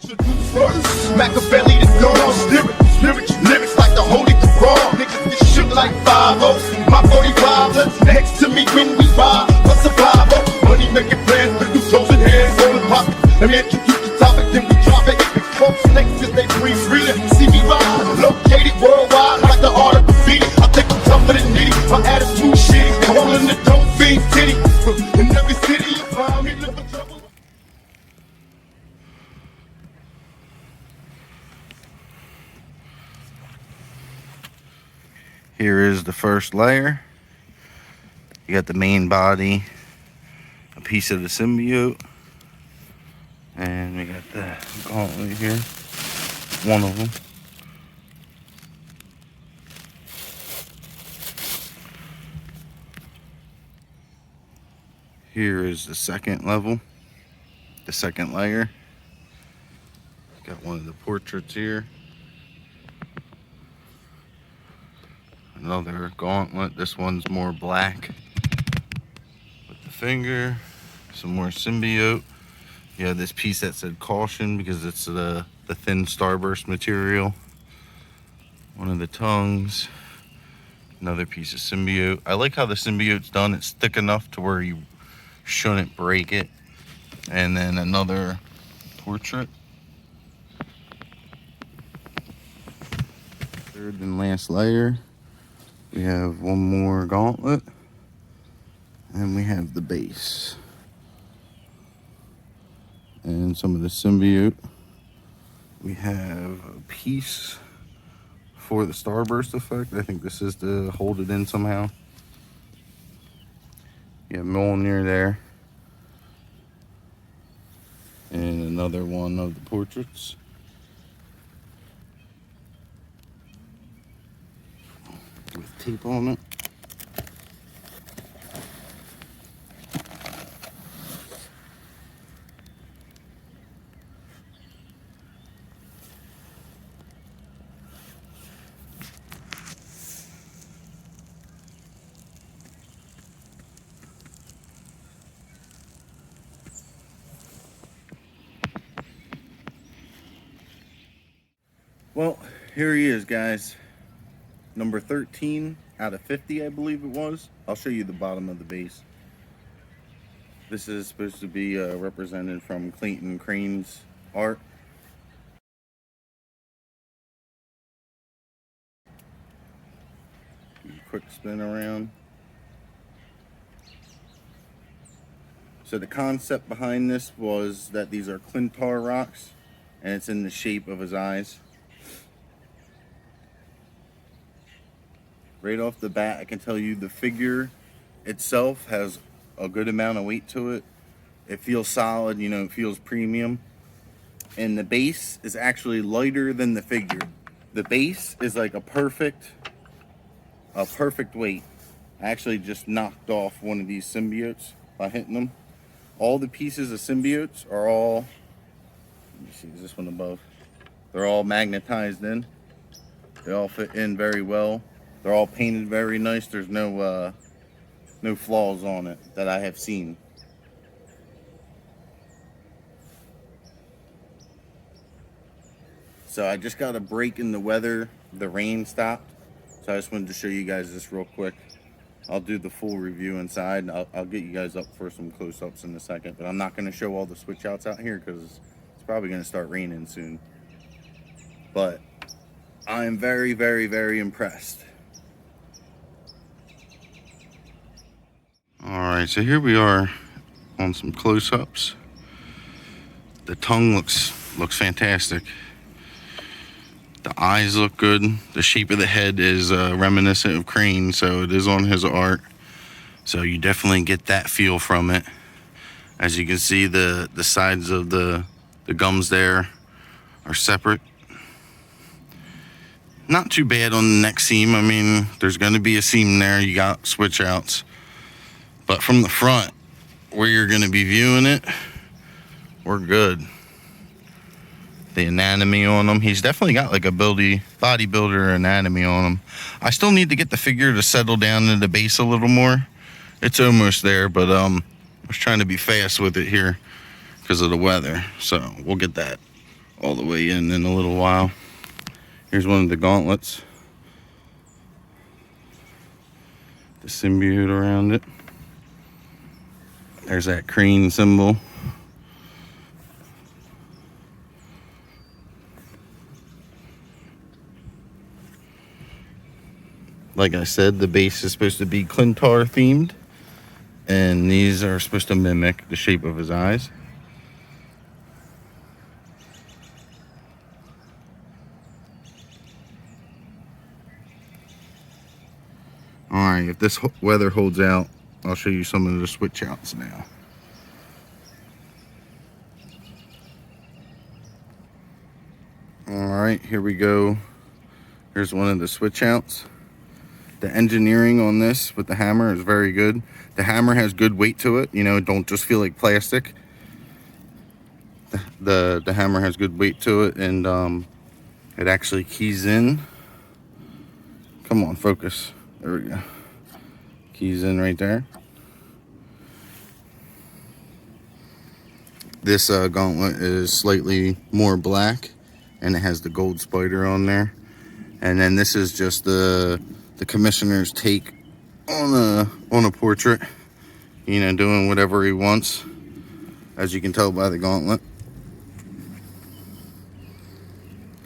Introduce first, Machiavelli the dawn, lyrics like the Holy Quran. Niggas get shook like 5-0. My 45 lives next to me when we ride. For survival, money making plans, but you chosen hands on the pocket. Let me introduce the topic, then we drop it. Folks next cause they breathe freely. See me ride, located worldwide like the art of graffiti. I think I'm tougher than nitty, my attitude shitty. Calling the dope fiend titty. In every city you find me, live for trouble. Here is the first layer. You got the main body, a piece of the symbiote, and we got the gauntlet here, one of them. Here is the second level, the second layer. Got one of the portraits here. Another gauntlet. This one's more black with the finger. Some more symbiote. You have this piece that said caution because it's the thin starburst material. One of the tongues. Another piece of symbiote. I like how the symbiote's done. It's thick enough to where you shouldn't break it. And then another portrait. Third and last layer. We have one more gauntlet, and we have the base and some of the symbiote. We have a piece for the starburst effect. I think this is to hold it in somehow. You have Mjolnir there, and another one of the portraits. With tape on it. Well, here he is, guys. Number 13 out of 50, I believe it was. I'll show you the bottom of the base. This is supposed to be represented from Clayton Crain's art. Quick spin around. So the concept behind this was that these are Clintar rocks, and it's in the shape of his eyes. Right off the bat, I can tell you the figure itself has a good amount of weight to it. It feels solid, you know, it feels premium. And the base is actually lighter than the figure. The base is like a perfect weight. I actually just knocked off one of these symbiotes by hitting them. All the pieces of symbiotes are all, let me see, is this one above? They're all magnetized in. They all fit in very well. They're all painted very nice. There's no flaws on it that I have seen. So I just got a break in the weather. The rain stopped. So I just wanted to show you guys this real quick. I'll do the full review inside. I'll get you guys up for some close-ups in a second. But I'm not going to show all the switch outs out here because it's probably going to start raining soon. But I am very, very, very impressed. Alright, so here we are on some close-ups. The tongue looks fantastic. The eyes look good. The shape of the head is reminiscent of Crain, so it is on his art. So you definitely get that feel from it. As you can see, the sides of the gums there are separate. Not too bad on the neck seam. I mean, there's going to be a seam there. You got switch outs. But from the front, where you're going to be viewing it, we're good. The anatomy on him, he's definitely got like a bodybuilder anatomy on him. I still need to get the figure to settle down in the base a little more. It's almost there, but I was trying to be fast with it here because of the weather. So we'll get that all the way in a little while. Here's one of the gauntlets. The symbiote around it. There's that Crain symbol. Like I said, the base is supposed to be Clintar themed, and these are supposed to mimic the shape of his eyes. Alright, if this weather holds out, I'll show you some of the switch outs now. Alright, here we go. Here's one of the switch outs. The engineering on this with the hammer is very good. The hammer has good weight to it, you know, don't just feel like plastic. The hammer has good weight to it, and it actually keys in. Come on, focus. There we go. Keys in right there. This gauntlet is slightly more black, and it has the gold spider on there. And then this is just the commissioner's take on a portrait, you know, doing whatever he wants, as you can tell by the gauntlet.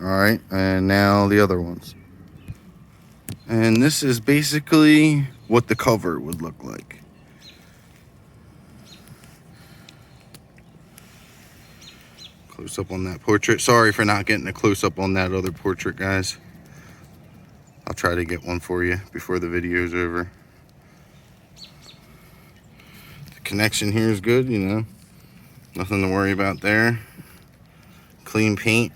All right, and now the other ones. And this is basically what the cover would look like. Close up on that portrait. Sorry for not getting a close up on that other portrait, guys. I'll try to get one for you before the video's over. The connection here is good, you know. Nothing to worry about there. Clean paint.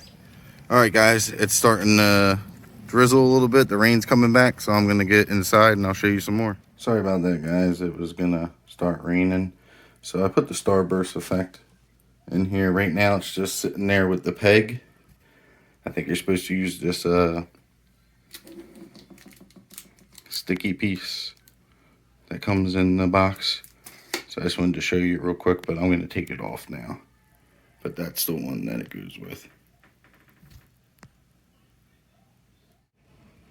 Alright guys, it's starting to drizzle a little bit. The rain's coming back, so I'm going to get inside and I'll show you some more. Sorry about that, guys. It was going to start raining. So I put the starburst effect in here. Right now it's just sitting there with the peg. I think you're supposed to use this sticky piece that comes in the box. So I just wanted to show you real quick, but I'm going to take it off now. But that's the one that it goes with.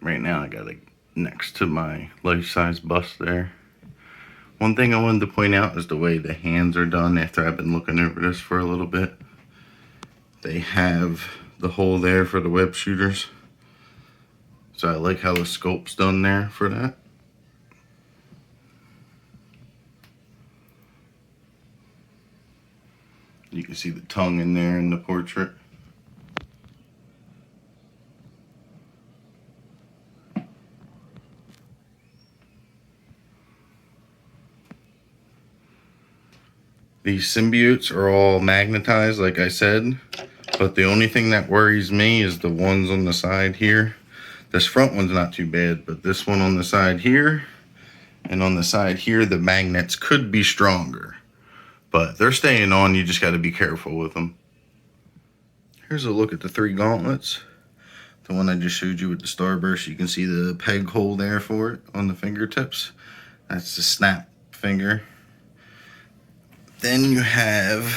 Right now I got it next to my life-size bust there. One thing I wanted to point out is the way the hands are done after I've been looking over this for a little bit. They have the hole there for the web shooters. So I like how the sculpt's done there for that. You can see the tongue in there in the portrait. These symbiotes are all magnetized, like I said, but the only thing that worries me is the ones on the side here. This front one's not too bad, but this one on the side here and on the side here, the magnets could be stronger, but they're staying on. You just got to be careful with them. Here's a look at the 3 gauntlets. The one I just showed you with the starburst, you can see the peg hole there for it on the fingertips. That's the snap finger. Then you have,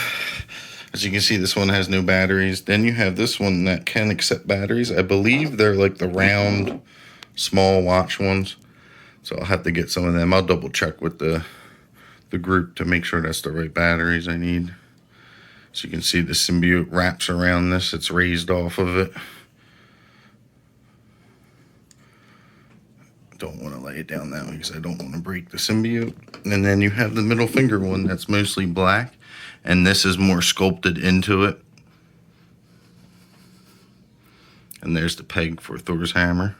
as you can see, this one has no batteries. Then you have this one that can accept batteries. I believe they're like the round, small watch ones. So I'll have to get some of them. I'll double check with the group to make sure that's the right batteries I need. So you can see the symbiote wraps around this. It's raised off of it. Don't want to lay it down that way because I don't want to break the symbiote. And then you have the middle finger one that's mostly black, and this is more sculpted into it. And there's the peg for Thor's hammer.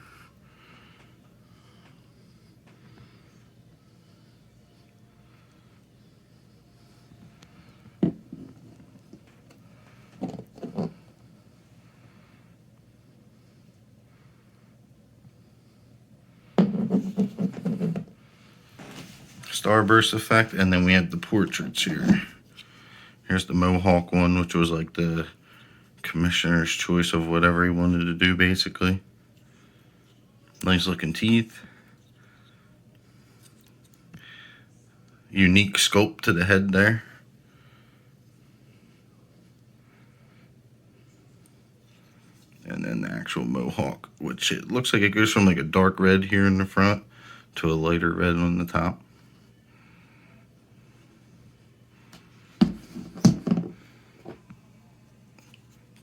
Starburst effect, and then we have the portraits here. Here's the Mohawk one, which was like the commissioner's choice of whatever he wanted to do, basically. Nice looking teeth. Unique sculpt to the head there. actual mohawk, which it looks like it goes from like a dark red here in the front to a lighter red on the top.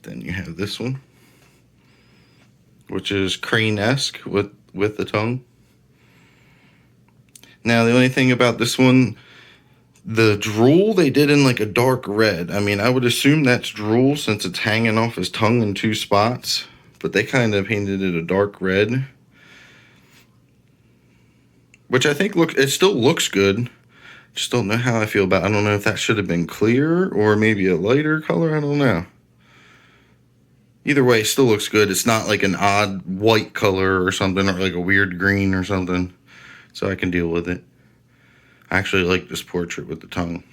Then you have this one, which is Crane-esque with the tongue. Now, the only thing about this one, the drool they did in like a dark red. I mean, I would assume that's drool since it's hanging off his tongue in 2 spots, but they kind of painted it a dark red, which I think it still looks good. Just don't know how I feel about it. I don't know if that should have been clear or maybe a lighter color. I don't know. Either way, it still looks good. It's not like an odd white color or something, or like a weird green or something. So I can deal with it. I actually like this portrait with the tongue.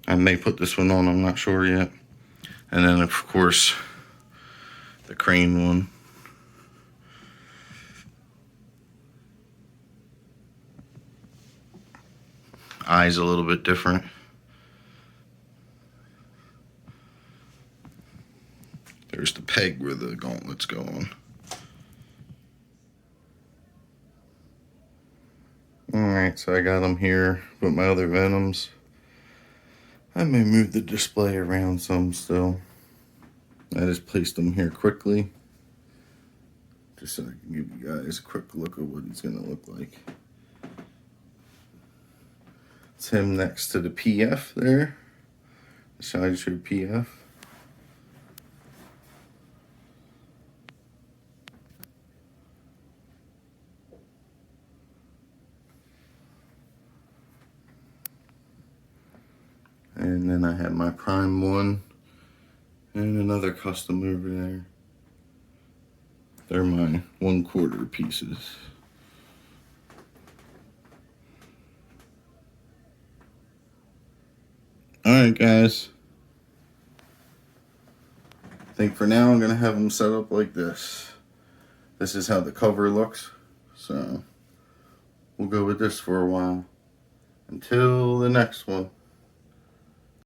I may put this one on, I'm not sure yet. And then, of course, the Crane one. Eyes a little bit different. There's the peg where the gauntlets go on. Alright, so I got them here with my other Venoms. I may move the display around some still. I just placed them here quickly, just so I can give you guys a quick look at what he's going to look like. It's him next to the PF there, the Sideshow PF. And then I have my Prime one and another custom over there. They're my 1/4 pieces. Alright guys, I think for now I'm going to have them set up like this. This is how the cover looks, so we'll go with this for a while until the next one.